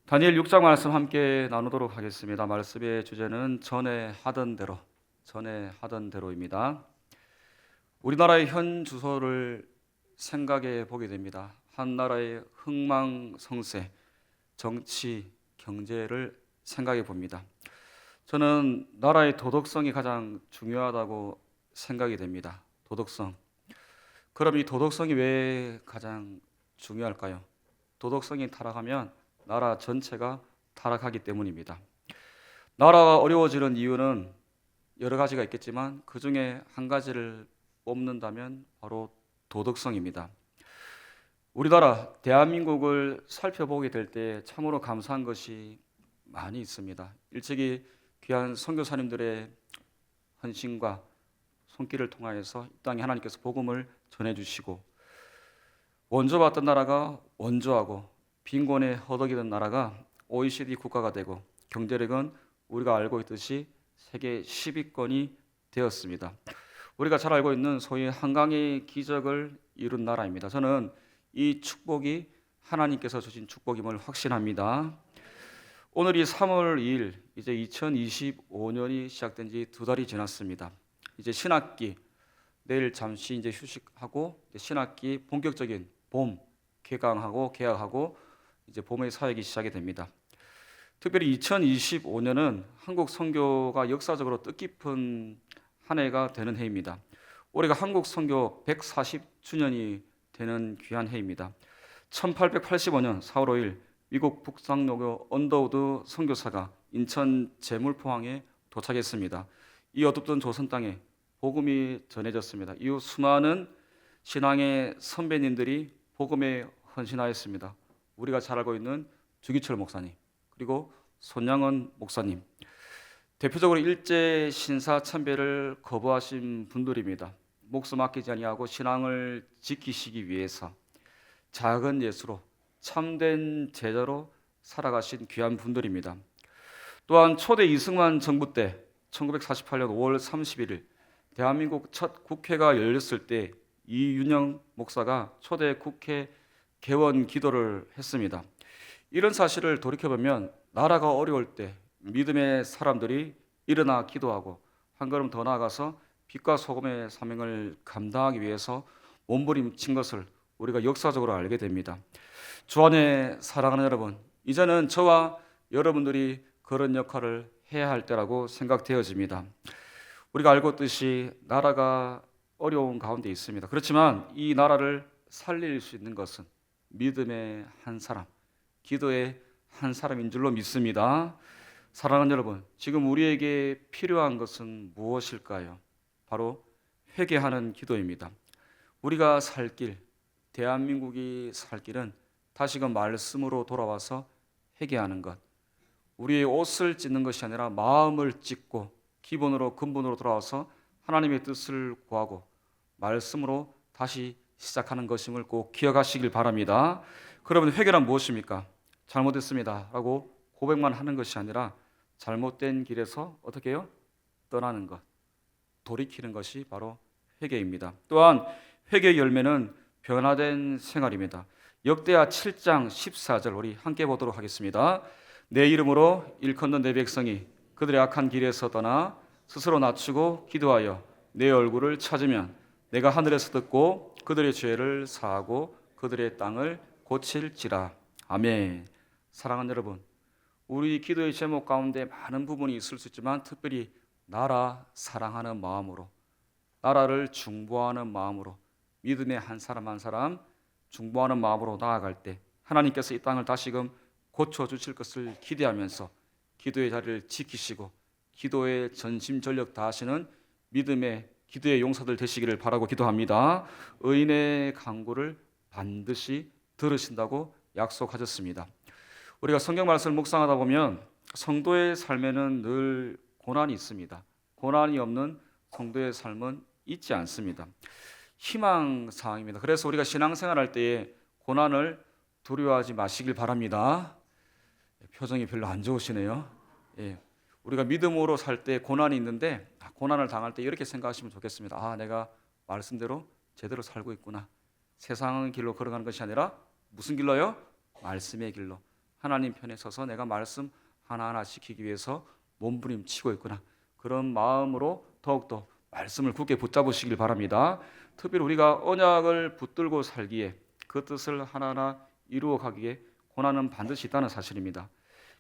다니엘 6장 말씀 함께 나누도록 하겠습니다. 말씀의 주제는 전에 하던 대로입니다. 우리나라의 현 주소를 생각해 보게 됩니다. 한 나라의 흥망성쇠, 정치, 경제를 생각해 봅니다. 저는 나라의 도덕성이 가장 중요하다고 생각이 됩니다. 도덕성. 그럼 이 도덕성이 왜 가장 중요할까요? 도덕성이 타락하면 나라 전체가 타락하기 때문입니다. 나라가 어려워지는 이유는 여러 가지가 있겠지만 그 중에 한 가지를 뽑는다면 바로 도덕성입니다. 우리나라 대한민국을 살펴보게 될 때 참으로 감사한 것이 많이 있습니다. 일찍이 귀한 선교사님들의 헌신과 손길을 통하여서 이 땅에 하나님께서 복음을 전해주시고 원조받던 나라가 원조하고 빈곤에 허덕이던 나라가 OECD 국가가 되고 경제력은 우리가 알고 있듯이 세계 10위권이 되었습니다. 우리가 잘 알고 있는 소위 한강의 기적을 이룬 나라입니다. 저는 이 축복이 하나님께서 주신 축복임을 확신합니다. 오늘이 3월 2일, 이제 2025년이 시작된 지 2달이 지났습니다. 이제 신학기, 내일 잠시 이제 휴식하고 신학기 본격적인 봄 개강하고 개학하고 이제 봄의 사역이 시작이 됩니다. 특별히 2025년은 한국 선교가 역사적으로 뜻깊은 한 해가 되는 해입니다. 올해가 한국 선교 140주년이 되는 귀한 해입니다. 1885년 4월 5일 미국 북상로교 언더우드 선교사가 인천 제물포항에 도착했습니다. 이 어둡던 조선 땅에 복음이 전해졌습니다. 이후 수많은 신앙의 선배님들이 복음에 헌신하였습니다. 우리가 잘 알고 있는 주기철 목사님, 그리고 손양원 목사님, 대표적으로 일제 신사 참배를 거부하신 분들입니다. 목숨 아끼지 아니하고 신앙을 지키시기 위해서 작은 예수로 참된 제자로 살아가신 귀한 분들입니다. 또한 초대 이승만 정부 때 1948년 5월 31일 대한민국 첫 국회가 열렸을 때 이윤영 목사가 초대 국회 개원 기도를 했습니다. 이런 사실을 돌이켜보면 나라가 어려울 때 믿음의 사람들이 일어나 기도하고 한 걸음 더 나아가서 빛과 소금의 사명을 감당하기 위해서 몸부림친 것을 우리가 역사적으로 알게 됩니다. 주 안에 사랑하는 여러분, 이제는 저와 여러분들이 그런 역할을 해야 할 때라고 생각되어집니다. 우리가 알고 있듯이 나라가 어려운 가운데 있습니다. 그렇지만 이 나라를 살릴 수 있는 것은 믿음의 한 사람, 기도의 한 사람인 줄로 믿습니다. 사랑하는 여러분, 지금 우리에게 필요한 것은 무엇일까요? 바로 회개하는 기도입니다. 우리가 살 길, 대한민국이 살 길은 다시금 말씀으로 돌아와서 회개하는 것, 우리의 옷을 찢는 것이 아니라 마음을 찢고 기본으로 근본으로 돌아와서 하나님의 뜻을 구하고 말씀으로 다시 시작하는 것임을 꼭 기억하시길 바랍니다. 그러면 회개란 무엇입니까? 잘못했습니다 라고 고백만 하는 것이 아니라 잘못된 길에서 어떻게 해요? 떠나는 것, 돌이키는 것이 바로 회개입니다. 또한 회개의 열매는 변화된 생활입니다. 역대하 7장 14절 우리 함께 보도록 하겠습니다. 내 이름으로 일컫는 내 백성이 그들의 악한 길에서 떠나 스스로 낮추고 기도하여 내 얼굴을 찾으면 내가 하늘에서 듣고 그들의 죄를 사하고 그들의 땅을 고칠지라. 아멘. 사랑하는 여러분, 우리 기도의 제목 가운데 많은 부분이 있을 수 있지만 특별히 나라 사랑하는 마음으로, 나라를 중보하는 마음으로, 믿음의 한 사람 한 사람 중보하는 마음으로 나아갈 때 하나님께서 이 땅을 다시금 고쳐주실 것을 기대하면서 기도의 자리를 지키시고 기도에 전심전력 다하시는 믿음의 기도의 용사들 되시기를 바라고 기도합니다. 의인의 간구를 반드시 들으신다고 약속하셨습니다. 우리가 성경 말씀을 묵상하다 보면 성도의 삶에는 늘 고난이 있습니다. 고난이 없는 성도의 삶은 있지 않습니다. 희망사항입니다. 그래서 우리가 신앙생활할 때에 고난을 두려워하지 마시길 바랍니다. 표정이 별로 안 좋으시네요. 우리가 믿음으로 살 때 고난이 있는데 고난을 당할 때 이렇게 생각하시면 좋겠습니다. 내가 말씀대로 제대로 살고 있구나. 세상의 길로 걸어가는 것이 아니라 무슨 길로요? 말씀의 길로. 하나님 편에 서서 내가 말씀 하나하나 지키기 위해서 몸부림치고 있구나. 그런 마음으로 더욱더 말씀을 굳게 붙잡으시길 바랍니다. 특별히 우리가 언약을 붙들고 살기에 그 뜻을 하나하나 이루어 가기에 고난은 반드시 있다는 사실입니다.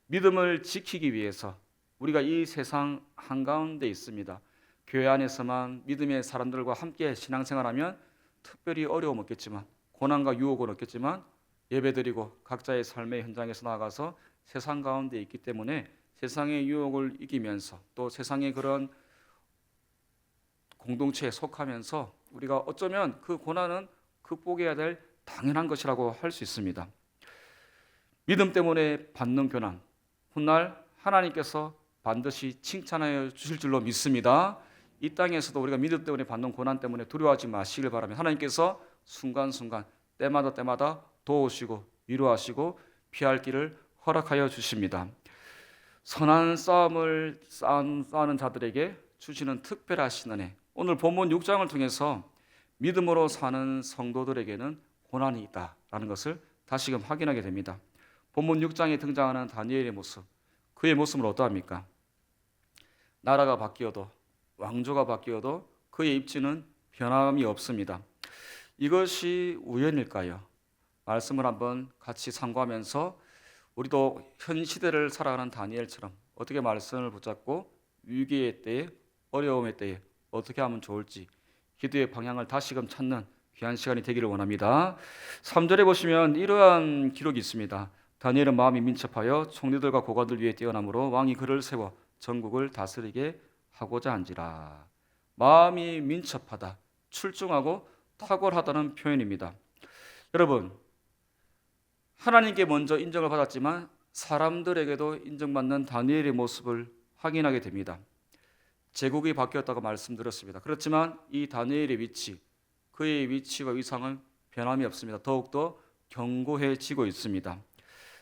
믿음을 지키기 위해서 우리가 이 세상 한가운데 있습니다. 교회 안에서만 믿음의 사람들과 함께 신앙생활하면 특별히 어려움 없겠지만 고난과 유혹은 없겠지만 예배드리고 각자의 삶의 현장에서 나아가서 세상 가운데 있기 때문에 세상의 유혹을 이기면서 또 세상의 그런 공동체에 속하면서 우리가 어쩌면 그 고난은 극복해야 될 당연한 것이라고 할 수 있습니다. 믿음 때문에 받는 고난, 훗날 하나님께서 반드시 칭찬하여 주실 줄로 믿습니다. 이 땅에서도 우리가 믿음 때문에 받는 고난 때문에 두려워하지 마시길 바라며 하나님께서 순간순간 때마다 도우시고 위로하시고 피할 길을 허락하여 주십니다. 선한 싸움을 싸우는 자들에게 주시는 특별하신 은혜, 오늘 본문 6장을 통해서 믿음으로 사는 성도들에게는 고난이 있다라는 것을 다시금 확인하게 됩니다. 본문 6장에 등장하는 다니엘의 모습, 그의 모습은 어떠합니까? 나라가 바뀌어도 왕조가 바뀌어도 그의 입지는 변함이 없습니다. 이것이 우연일까요? 말씀을 한번 같이 상고하면서 우리도 현 시대를 살아가는 다니엘처럼 어떻게 말씀을 붙잡고 위기의 때에 어려움의 때에 어떻게 하면 좋을지 기도의 방향을 다시금 찾는 귀한 시간이 되기를 원합니다. 3절에 보시면 이러한 기록이 있습니다. 다니엘은 마음이 민첩하여 총리들과 고관들 위에 뛰어나므로 왕이 그를 세워 전국을 다스리게 하고자 한지라. 마음이 민첩하다, 출중하고 탁월하다는 표현입니다. 여러분, 하나님께 먼저 인정을 받았지만 사람들에게도 인정받는 다니엘의 모습을 확인하게 됩니다. 제국이 바뀌었다고 말씀드렸습니다. 그렇지만 이 다니엘의 위치, 그의 위치와 위상은 변함이 없습니다. 더욱더 견고해지고 있습니다.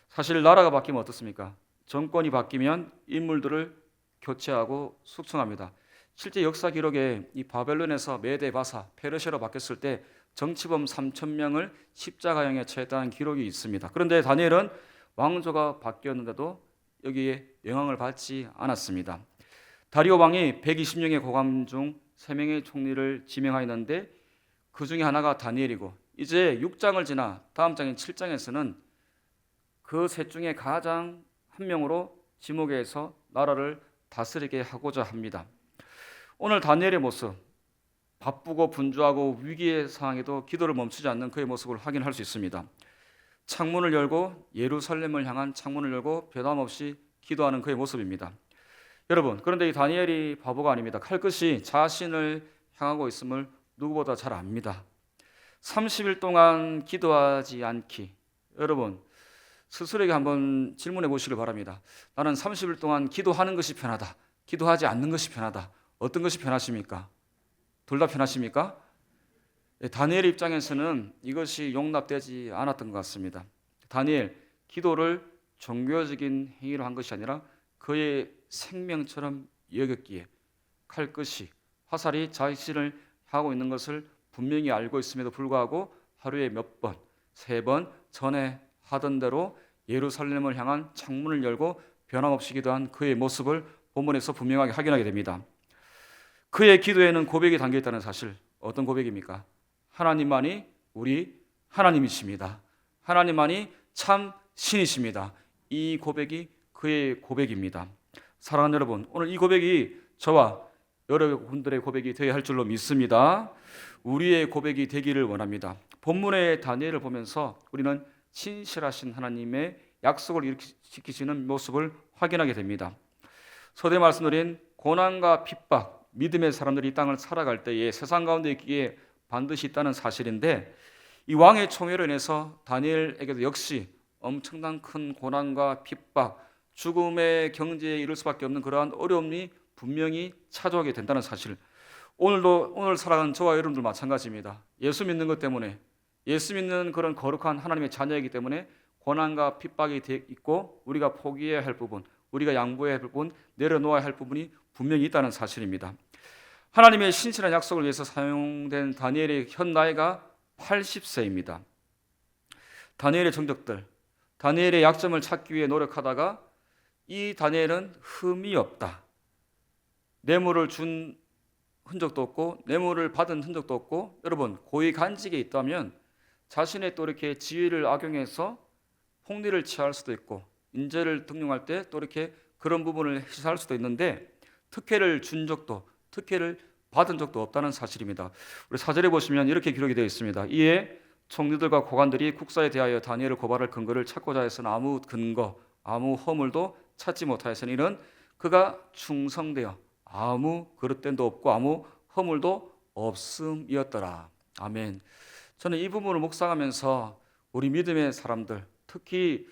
사실 나라가 바뀌면 어떻습니까? 정권이 바뀌면 인물들을 교체하고 숙청합니다. 실제 역사 기록에 이 바벨론에서 메데 바사 페르시아로 바뀌었을 때 정치범 3,000명을 십자가형에 처했다는 기록이 있습니다. 그런데 다니엘은 왕조가 바뀌었는데도 여기에 영향을 받지 않았습니다. 다리오 왕이 120명의 고관 중 3명의 총리를 지명하였는데 그 중에 하나가 다니엘이고, 이제 6장을 지나 다음 장인 7장에서는 그 셋 중에 가장 한 명으로 지목해서 나라를 다스리게 하고자 합니다. 오늘 다니엘의 모습, 바쁘고 분주하고 위기의 상황에도 기도를 멈추지 않는 그의 모습을 확인할 수 있습니다. 창문을 열고 예루살렘을 향한 창문을 열고 변함없이 기도하는 그의 모습입니다. 여러분, 그런데 이 다니엘이 바보가 아닙니다. 칼끝이 자신을 향하고 있음을 누구보다 잘 압니다. 30일 동안 기도하지 않기. 여러분, 스스로에게 한번 질문해 보시길 바랍니다. 나는 30일 동안 기도하는 것이 편하다, 기도하지 않는 것이 편하다. 어떤 것이 편하십니까? 둘 다 편하십니까? 다니엘 입장에서는 이것이 용납되지 않았던 것 같습니다. 다니엘, 기도를 종교적인 행위로 한 것이 아니라 그의 생명처럼 여겼기에 칼끝이, 화살이 자신을 하고 있는 것을 분명히 알고 있음에도 불구하고 하루에 몇 번, 3번 전에 하던 대로 예루살렘을 향한 창문을 열고 변함없이 기도한 그의 모습을 본문에서 분명하게 확인하게 됩니다. 그의 기도에는 고백이 담겨 있다는 사실, 어떤 고백입니까? 하나님만이 우리 하나님이십니다. 하나님만이 참 신이십니다. 이 고백이 그의 고백입니다. 사랑하는 여러분, 오늘 이 고백이 저와 여러분들의 고백이 되어야 할 줄로 믿습니다. 우리의 고백이 되기를 원합니다. 본문의 다니엘을 보면서 우리는 신실하신 하나님의 약속을 지키시는 모습을 확인하게 됩니다. 서두에 말씀드린 고난과 핍박, 믿음의 사람들이 이 땅을 살아갈 때에 세상 가운데 있기에 반드시 있다는 사실인데, 이 왕의 총애로 인해서 다니엘에게도 역시 엄청난 큰 고난과 핍박, 죽음의 경지에 이를 수밖에 없는 그러한 어려움이 분명히 찾아오게 된다는 사실, 오늘 살아가는 저와 여러분들 마찬가지입니다. 예수 믿는 것 때문에, 예수 믿는 그런 거룩한 하나님의 자녀이기 때문에 고난과 핍박이 있고 우리가 포기해야 할 부분, 우리가 양보해야 할 부분, 내려놓아야 할 부분이 분명히 있다는 사실입니다. 하나님의 신실한 약속을 위해서 사용된 다니엘의 현 나이가 80세입니다. 다니엘의 정적들, 다니엘의 약점을 찾기 위해 노력하다가 이 다니엘은 흠이 없다. 뇌물을 준 흔적도 없고 뇌물을 받은 흔적도 없고, 여러분 고위 간직에 있다면 자신의 또 이렇게 지위를 악용해서 폭리를 취할 수도 있고 인재를 등용할 때 또 이렇게 그런 부분을 시사할 수도 있는데, 특혜를 준 적도 특혜를 받은 적도 없다는 사실입니다. 우리 사절에 보시면 이렇게 기록이 되어 있습니다. 이에 총리들과 고관들이 국사에 대하여 다니엘을 고발할 근거를 찾고자 해서는 아무 근거 아무 허물도 찾지 못하였으니 이는 그가 충성되어 아무 그릇됨도 없고 아무 허물도 없음이었더라. 아멘. 저는 이 부분을 묵상하면서 우리 믿음의 사람들, 특히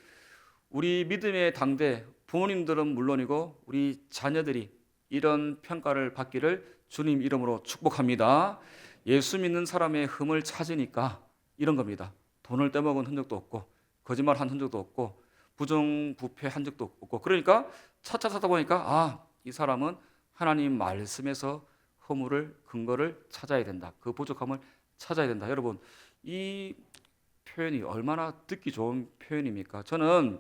우리 믿음의 당대 부모님들은 물론이고 우리 자녀들이 이런 평가를 받기를 주님 이름으로 축복합니다. 예수 믿는 사람의 흠을 찾으니까 이런 겁니다. 돈을 떼먹은 흔적도 없고 거짓말한 흔적도 없고 부정부패한 적도 없고, 그러니까 찾다 보니까 이 사람은 하나님 말씀에서 허물을 근거를 찾아야 된다. 그 부족함을 찾아야 된다. 여러분 이 표현이 얼마나 듣기 좋은 표현입니까? 저는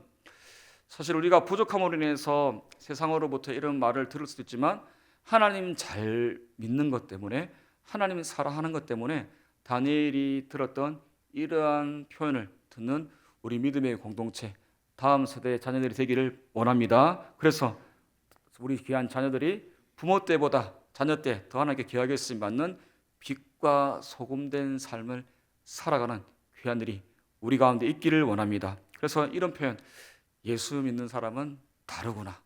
사실 우리가 부족함으로 인해서 세상으로부터 이런 말을 들을 수도 있지만 하나님 잘 믿는 것 때문에 하나님 사랑하는 것 때문에 다니엘이 들었던 이러한 표현을 듣는 우리 믿음의 공동체, 다음 세대의 자녀들이 되기를 원합니다. 그래서 우리 귀한 자녀들이 부모 때보다 자녀 때 더 하나님께 귀하게 쓰임 받는 빛과 소금된 삶을 살아가는 귀한들이 우리 가운데 있기를 원합니다. 그래서 이런 표현, 예수 믿는 사람은 다르구나,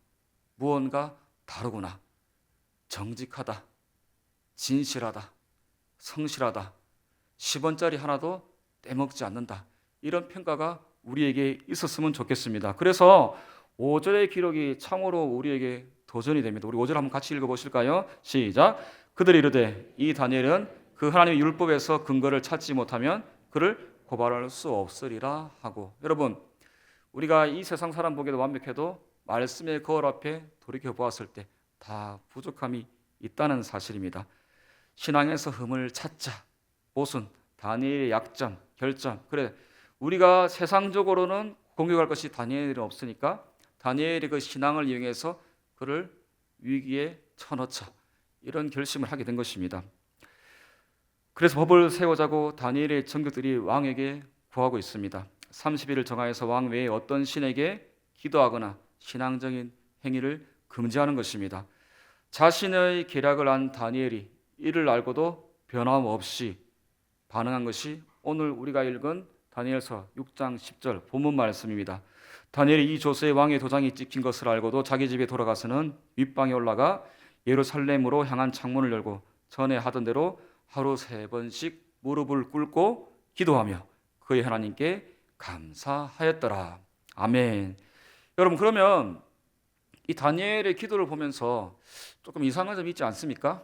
무언가 다르구나, 정직하다, 진실하다, 성실하다, 10원짜리 하나도 떼먹지 않는다, 이런 평가가 우리에게 있었으면 좋겠습니다. 그래서 5절의 기록이 참으로 우리에게 도전이 됩니다. 우리 5절 한번 같이 읽어보실까요? 시작. 그들이 이르되 이 다니엘은 그 하나님의 율법에서 근거를 찾지 못하면 그를 고발할 수 없으리라 하고. 여러분 우리가 이 세상 사람 보기에도 완벽해도 말씀의 거울 앞에 돌이켜 보았을 때 다 부족함이 있다는 사실입니다. 신앙에서 흠을 찾자. 무슨 다니엘의 약점, 결점. 그래 우리가 세상적으로는 공격할 것이 다니엘은 없으니까 다니엘의 그 신앙을 이용해서 그를 위기에 쳐넣자, 이런 결심을 하게 된 것입니다. 그래서 법을 세우자고 다니엘의 정교들이 왕에게 구하고 있습니다. 30일을 정하여서 왕 외에 어떤 신에게 기도하거나 신앙적인 행위를 금지하는 것입니다. 자신의 계략을 안 다니엘이 이를 알고도 변함없이 반응한 것이 오늘 우리가 읽은 다니엘서 6장 10절 본문 말씀입니다. 다니엘이 이 조서에 왕의 도장이 찍힌 것을 알고도 자기 집에 돌아가서는 윗방에 올라가 예루살렘으로 향한 창문을 열고 전에 하던 대로 하루 3번씩 무릎을 꿇고 기도하며 그의 하나님께 감사하였더라. 아멘. 여러분 그러면 이 다니엘의 기도를 보면서 조금 이상한 점이 있지 않습니까?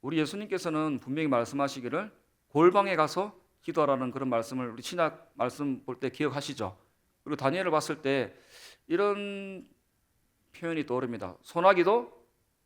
우리 예수님께서는 분명히 말씀하시기를 골방에 가서 기도하라는 그런 말씀을 우리 신약 말씀 볼 때 기억하시죠? 그리고 다니엘을 봤을 때 이런 표현이 떠오릅니다. 소나기도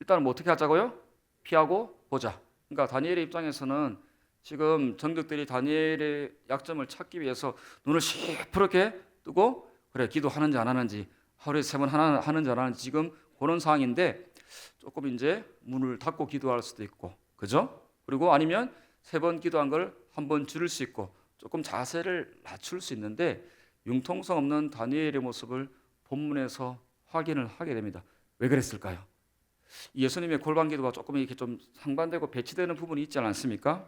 일단 뭐 어떻게 하자고요? 피하고 보자. 그러니까 다니엘의 입장에서는 지금 정적들이 다니엘의 약점을 찾기 위해서 눈을 시퍼렇게 뜨고 그래 기도하는지 안 하는지, 하루에 3번 하는지 안 하는지 지금 그런 상황인데 조금 이제 문을 닫고 기도할 수도 있고, 그죠? 그리고 아니면 3번 기도한 걸 한 번 줄일 수 있고 조금 자세를 낮출 수 있는데 융통성 없는 다니엘의 모습을 본문에서 확인을 하게 됩니다. 왜 그랬을까요? 예수님의 골방 기도가 조금 이렇게 좀 상반되고 배치되는 부분이 있지 않습니까?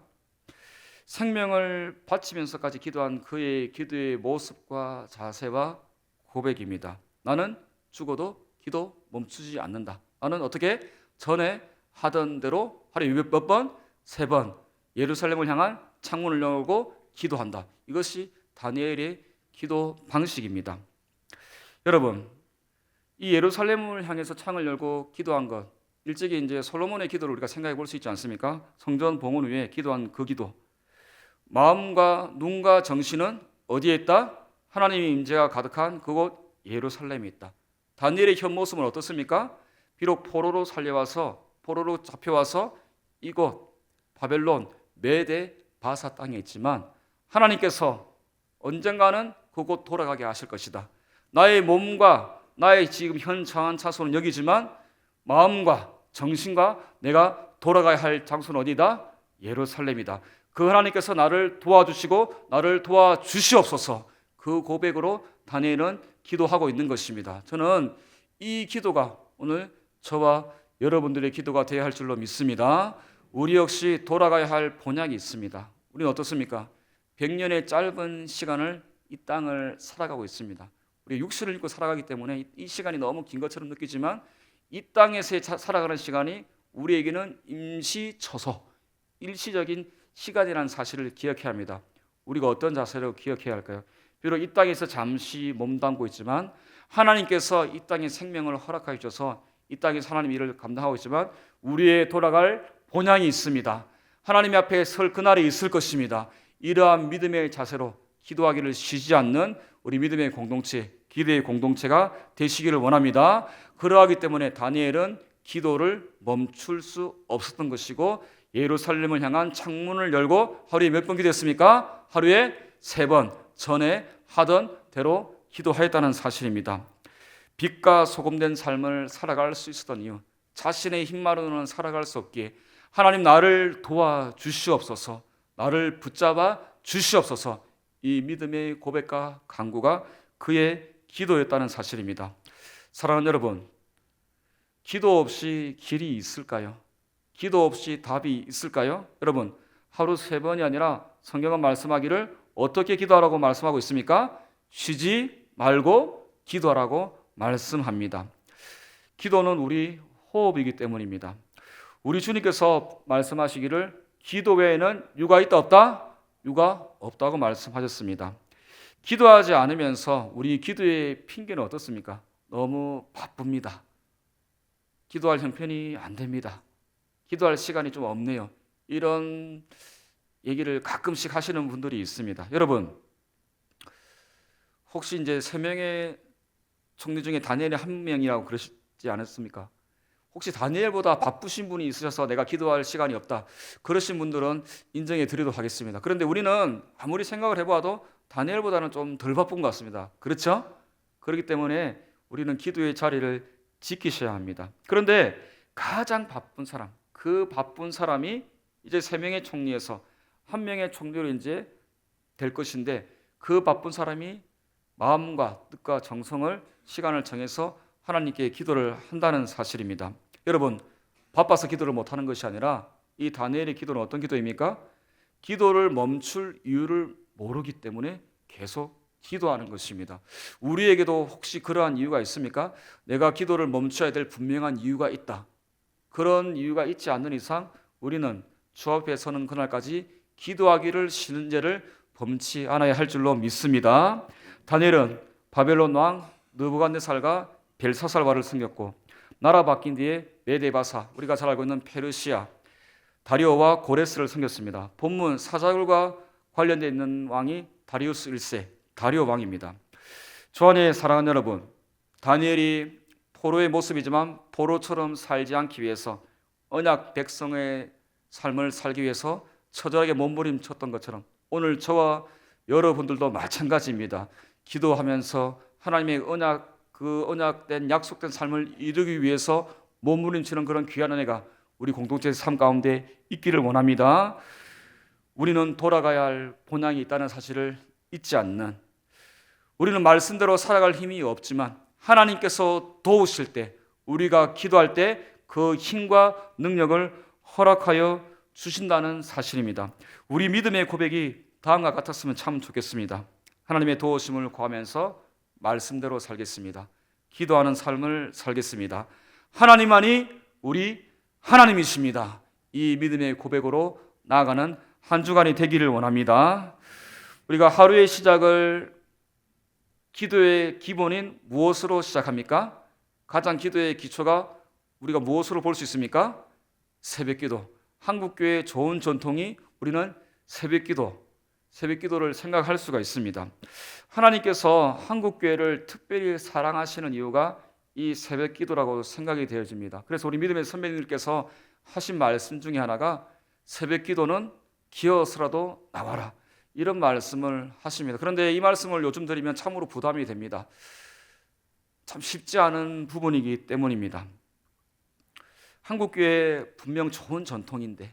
생명을 바치면서까지 기도한 그의 기도의 모습과 자세와 고백입니다. 나는 죽어도 기도 멈추지 않는다. 나는 어떻게 전에 하던 대로 하루에 몇 번? 3번 예루살렘을 향한 창문을 열고 기도한다. 이것이 다니엘의 기도 방식입니다. 여러분, 이 예루살렘을 향해서 창을 열고 기도한 것, 일찍이 이제 솔로몬의 기도를 우리가 생각해 볼 수 있지 않습니까? 성전 봉헌 후에 기도한 그 기도. 마음과 눈과 정신은 어디에 있다? 하나님의 임재가 가득한 그곳 예루살렘에 있다. 다니엘의 현 모습은 어떻습니까? 비록 포로로 잡혀와서 이곳 바벨론 메대 바사 땅에 있지만 하나님께서 언젠가는 그곳 돌아가게 하실 것이다. 나의 몸과 나의 지금 현 처한 차소는 여기지만 마음과 정신과 내가 돌아가야 할 장소는 어디다? 예루살렘이다. 그 하나님께서 나를 도와주시고 나를 도와주시옵소서. 그 고백으로 다니엘은 기도하고 있는 것입니다. 저는 이 기도가 오늘 저와 여러분들의 기도가 되어야 할 줄로 믿습니다. 우리 역시 돌아가야 할 본향이 있습니다. 우리는 어떻습니까? 100년의 짧은 시간을 이 땅을 살아가고 있습니다. 우리 육신을 입고 살아가기 때문에 이 시간이 너무 긴 것처럼 느끼지만 이 땅에서 살아가는 시간이 우리에게는 임시처소, 일시적인 시간이라는 사실을 기억해야 합니다. 우리가 어떤 자세로 기억해야 할까요? 비록 이 땅에서 잠시 몸담고 있지만 하나님께서 이 땅에 생명을 허락하여 주셔서 이 땅에서 하나님 일을 감당하고 있지만 우리의 돌아갈 본향이 있습니다. 하나님 앞에 설 그날이 있을 것입니다. 이러한 믿음의 자세로 기도하기를 쉬지 않는 우리 믿음의 공동체, 기도의 공동체가 되시기를 원합니다. 그러하기 때문에 다니엘은 기도를 멈출 수 없었던 것이고 예루살렘을 향한 창문을 열고 하루에 몇 번 기도했습니까? 하루에 3번 전에 하던 대로 기도하였다는 사실입니다. 빛과 소금된 삶을 살아갈 수 있었던 이유, 자신의 힘만으로는 살아갈 수 없기에 하나님 나를 도와주시옵소서, 나를 붙잡아 주시옵소서, 이 믿음의 고백과 간구가 그의 기도였다는 사실입니다. 사랑하는 여러분, 기도 없이 길이 있을까요? 기도 없이 답이 있을까요? 여러분, 하루 3번이 아니라 성경은 말씀하기를 어떻게 기도하라고 말씀하고 있습니까? 쉬지 말고 기도하라고 말씀합니다. 기도는 우리 호흡이기 때문입니다. 우리 주님께서 말씀하시기를 기도 외에는 유가 있다 없다? 유가 없다고 말씀하셨습니다. 기도하지 않으면서 우리 기도의 핑계는 어떻습니까? 너무 바쁩니다. 기도할 형편이 안 됩니다. 기도할 시간이 좀 없네요. 이런 얘기를 가끔씩 하시는 분들이 있습니다. 여러분, 혹시 이제 3명의 총리 중에 다니엘이 1명이라고 그러시지 않았습니까? 혹시 다니엘보다 바쁘신 분이 있으셔서 내가 기도할 시간이 없다, 그러신 분들은 인정해 드리도록 하겠습니다. 그런데 우리는 아무리 생각을 해봐도 다니엘보다는 좀 덜 바쁜 것 같습니다. 그렇죠? 그렇기 때문에 우리는 기도의 자리를 지키셔야 합니다. 그런데 가장 바쁜 사람, 그 바쁜 사람이 이제 3명의 총리에서 1명의 총리로 이제 될 것인데, 그 바쁜 사람이 마음과 뜻과 정성을 시간을 정해서 하나님께 기도를 한다는 사실입니다. 여러분, 바빠서 기도를 못하는 것이 아니라 이 다니엘의 기도는 어떤 기도입니까? 기도를 멈출 이유를 모르기 때문에 계속 기도하는 것입니다. 우리에게도 혹시 그러한 이유가 있습니까? 내가 기도를 멈춰야 될 분명한 이유가 있다. 그런 이유가 있지 않는 이상 우리는 주 앞에 서는 그날까지 기도하기를 쉬는 죄를 범치 않아야 할 줄로 믿습니다. 다니엘은 바벨론 왕 느부갓네살과 벨사살과를 섬겼고, 나라 바뀐 뒤에 메데바사, 우리가 잘 알고 있는 페르시아 다리오와 고레스를 섬겼습니다. 본문 사자굴과 관련되어 있는 왕이 다리우스 1세 다리오 왕입니다. 주 안에 사랑하는 여러분, 다니엘이 포로의 모습이지만 포로처럼 살지 않기 위해서, 언약 백성의 삶을 살기 위해서 처절하게 몸부림쳤던 것처럼 오늘 저와 여러분들도 마찬가지입니다. 기도하면서 하나님의 그 언약된 약속된 삶을 이루기 위해서 몸부림치는 그런 귀한 은혜가 우리 공동체의 삶 가운데 있기를 원합니다. 우리는 돌아가야 할 본향이 있다는 사실을 잊지 않는, 우리는 말씀대로 살아갈 힘이 없지만 하나님께서 도우실 때, 우리가 기도할 때 그 힘과 능력을 허락하여 주신다는 사실입니다. 우리 믿음의 고백이 다음과 같았으면 참 좋겠습니다. 하나님의 도우심을 구하면서 말씀대로 살겠습니다. 기도하는 삶을 살겠습니다. 하나님만이 우리 하나님이십니다. 이 믿음의 고백으로 나아가는 한 주간이 되기를 원합니다. 우리가 하루의 시작을 기도의 기본인 무엇으로 시작합니까? 가장 기도의 기초가 우리가 무엇으로 볼 수 있습니까? 새벽기도. 한국교회의 좋은 전통이 우리는 새벽기도를 생각할 수가 있습니다. 하나님께서 한국교회를 특별히 사랑하시는 이유가 이 새벽기도라고 생각이 되어집니다. 그래서 우리 믿음의 선배님들께서 하신 말씀 중에 하나가 새벽기도는 기어서라도 나와라. 이런 말씀을 하십니다. 그런데 이 말씀을 요즘 드리면 참으로 부담이 됩니다. 참 쉽지 않은 부분이기 때문입니다. 한국교회 분명 좋은 전통인데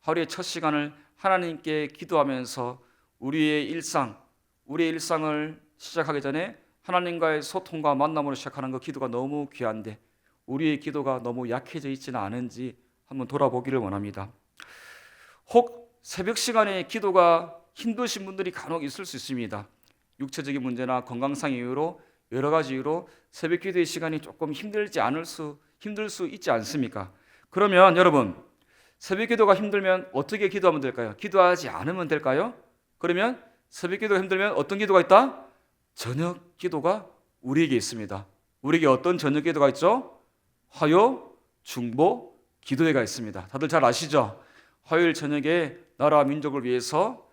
하루의 첫 시간을 하나님께 기도하면서 우리의 일상을 시작하기 전에 하나님과의 소통과 만남으로 시작하는 그 기도가 너무 귀한데 우리의 기도가 너무 약해져 있지는 않은지 한번 돌아보기를 원합니다. 혹 새벽 시간에 기도가 힘드신 분들이 간혹 있을 수 있습니다. 육체적인 문제나 건강상 이유로 여러 가지 이유로 새벽 기도의 시간이 조금 힘들 수 있지 않습니까? 그러면 여러분, 새벽 기도가 힘들면 어떻게 기도하면 될까요? 기도하지 않으면 될까요? 그러면 새벽 기도가 힘들면 어떤 기도가 있다? 저녁 기도가 우리에게 있습니다. 우리에게 어떤 저녁 기도가 있죠? 화요, 중보, 기도회가 있습니다. 다들 잘 아시죠? 화요일 저녁에 나라와 민족을 위해서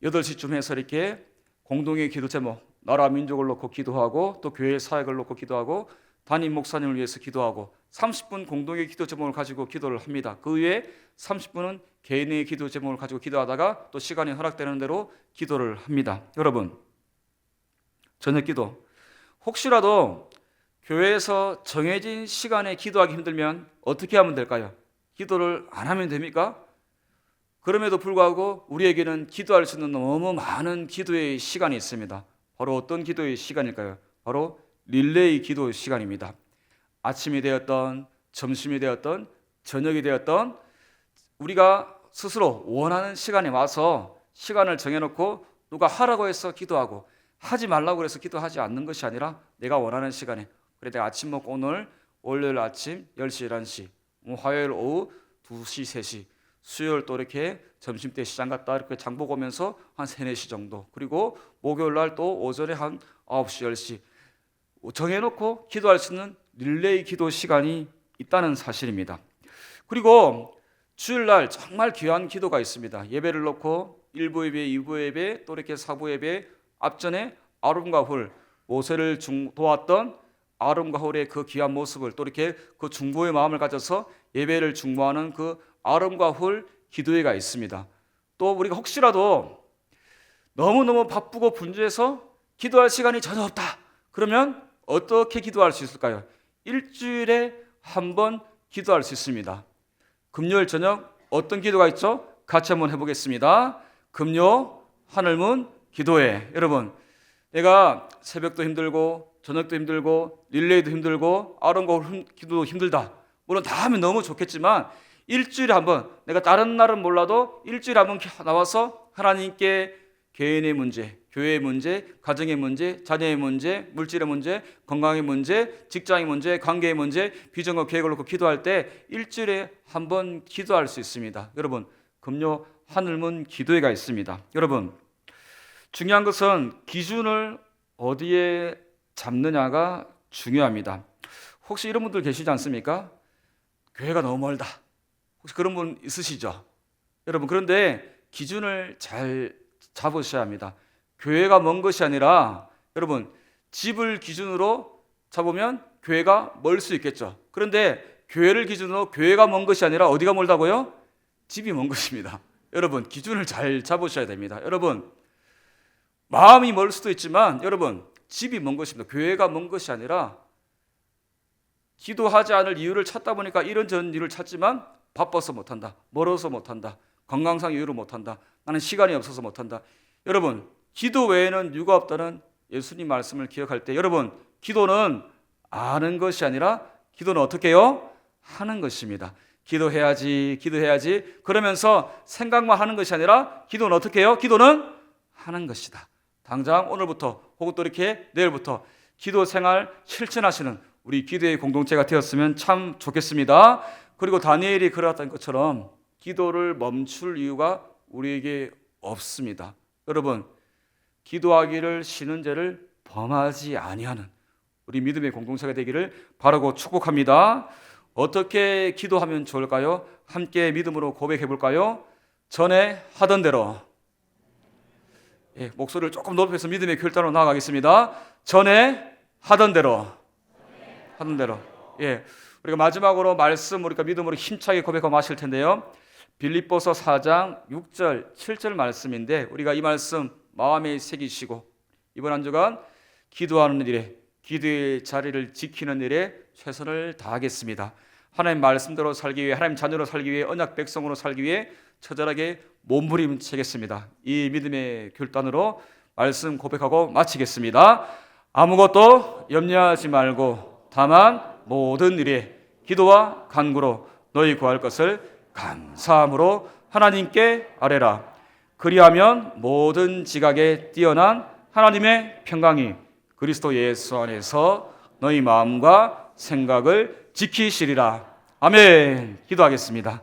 8시쯤 해서 이렇게 공동의 기도 제목, 나라와 민족을 놓고 기도하고 또 교회 사역을 놓고 기도하고 담임 목사님을 위해서 기도하고 30분 공동의 기도 제목을 가지고 기도를 합니다. 그 외에 30분은 개인의 기도 제목을 가지고 기도하다가 또 시간이 허락되는 대로 기도를 합니다. 여러분, 저녁 기도 혹시라도 교회에서 정해진 시간에 기도하기 힘들면 어떻게 하면 될까요? 기도를 안 하면 됩니까? 그럼에도 불구하고 우리에게는 기도할 수 있는 너무 많은 기도의 시간이 있습니다. 바로 어떤 기도의 시간일까요? 바로 릴레이 기도 시간입니다. 아침이 되었던 점심이 되었던 저녁이 되었던 우리가 스스로 원하는 시간에 와서 시간을 정해놓고 누가 하라고 해서 기도하고 하지 말라고 해서 기도하지 않는 것이 아니라 내가 원하는 시간에 그래 내가 아침 먹고 오늘 월요일 아침 10시 11시 화요일 오후 2시 3시 수요일 또 이렇게 점심때 시장 갔다 이렇게 장 보고 오면서 한 3, 4시 정도 그리고 목요일 날 또 오전에 한 9시 10시 정해놓고 기도할 수 있는 릴레이 기도 시간이 있다는 사실입니다. 그리고 주일날 정말 귀한 기도가 있습니다. 예배를 놓고 1부 예배, 2부 예배, 또 이렇게 4부 예배 앞전에 아론과 훌, 모세를 도왔던 아론과 훌의 그 귀한 모습을 또 이렇게 그 중보의 마음을 가져서 예배를 중보하는 그 아론과 훌 기도회가 있습니다. 또 우리가 혹시라도 너무너무 바쁘고 분주해서 기도할 시간이 전혀 없다. 그러면 어떻게 기도할 수 있을까요? 일주일에 한 번 기도할 수 있습니다. 금요일 저녁 어떤 기도가 있죠? 같이 한번 해보겠습니다. 금요 하늘문 기도회. 여러분, 내가 새벽도 힘들고 저녁도 힘들고 릴레이도 힘들고 아론과 기도도 힘들다. 물론 다 하면 너무 좋겠지만 일주일에 한 번, 내가 다른 날은 몰라도 일주일에 한 번 나와서 하나님께 개인의 문제, 교회의 문제, 가정의 문제, 자녀의 문제, 물질의 문제, 건강의 문제, 직장의 문제, 관계의 문제, 비전과 계획을 놓고 기도할 때 일주일에 한 번 기도할 수 있습니다. 여러분, 금요 하늘문 기도회가 있습니다. 여러분, 중요한 것은 기준을 어디에 잡느냐가 중요합니다. 혹시 이런 분들 계시지 않습니까? 교회가 너무 멀다. 혹시 그런 분 있으시죠? 여러분, 그런데 기준을 잘 잡으셔야 합니다. 교회가 먼 것이 아니라 여러분, 집을 기준으로 잡으면 교회가 멀 수 있겠죠. 그런데 교회를 기준으로 교회가 먼 것이 아니라 어디가 멀다고요? 집이 먼 것입니다. 여러분, 기준을 잘 잡으셔야 됩니다. 여러분, 마음이 멀 수도 있지만 여러분, 집이 먼 것입니다. 교회가 먼 것이 아니라 기도하지 않을 이유를 찾다 보니까 이런저런 이유를 찾지만 바빠서 못한다, 멀어서 못한다, 건강상 이유로 못한다, 나는 시간이 없어서 못한다. 여러분, 기도 외에는 이유가 없다는 예수님 말씀을 기억할 때 여러분, 기도는 아는 것이 아니라 기도는 어떻게 해요? 하는 것입니다. 기도해야지 그러면서 생각만 하는 것이 아니라 기도는 어떻게 해요? 기도는 하는 것이다. 당장 오늘부터 혹은 또 이렇게 내일부터 기도 생활 실천하시는 우리 기도의 공동체가 되었으면 참 좋겠습니다. 그리고 다니엘이 그러했던 것처럼 기도를 멈출 이유가 우리에게 없습니다. 여러분, 기도하기를 쉬는 죄를 범하지 아니하는 우리 믿음의 공동체가 되기를 바라고 축복합니다. 어떻게 기도하면 좋을까요? 함께 믿음으로 고백해 볼까요? 전에 하던 대로. 목소리를 조금 높여서 믿음의 결단으로 나아가겠습니다. 전에 하던 대로. 우리가 마지막으로 말씀 우리가 믿음으로 힘차게 고백하고 마실 텐데요. 빌립보서 4장 6절 7절 말씀인데 우리가 이 말씀 마음에 새기시고 이번 한 주간 기도하는 일에 기도의 자리를 지키는 일에 최선을 다하겠습니다. 하나님 말씀대로 살기 위해 하나님 자녀로 살기 위해 언약 백성으로 살기 위해 처절하게 몸부림치겠습니다. 이 믿음의 결단으로 말씀 고백하고 마치겠습니다. 아무것도 염려하지 말고 다만 모든 일에 기도와 간구로 너희 구할 것을 감사함으로 하나님께 아뢰라. 그리하면 모든 지각에 뛰어난 하나님의 평강이 그리스도 예수 안에서 너희 마음과 생각을 지키시리라. 아멘. 기도하겠습니다.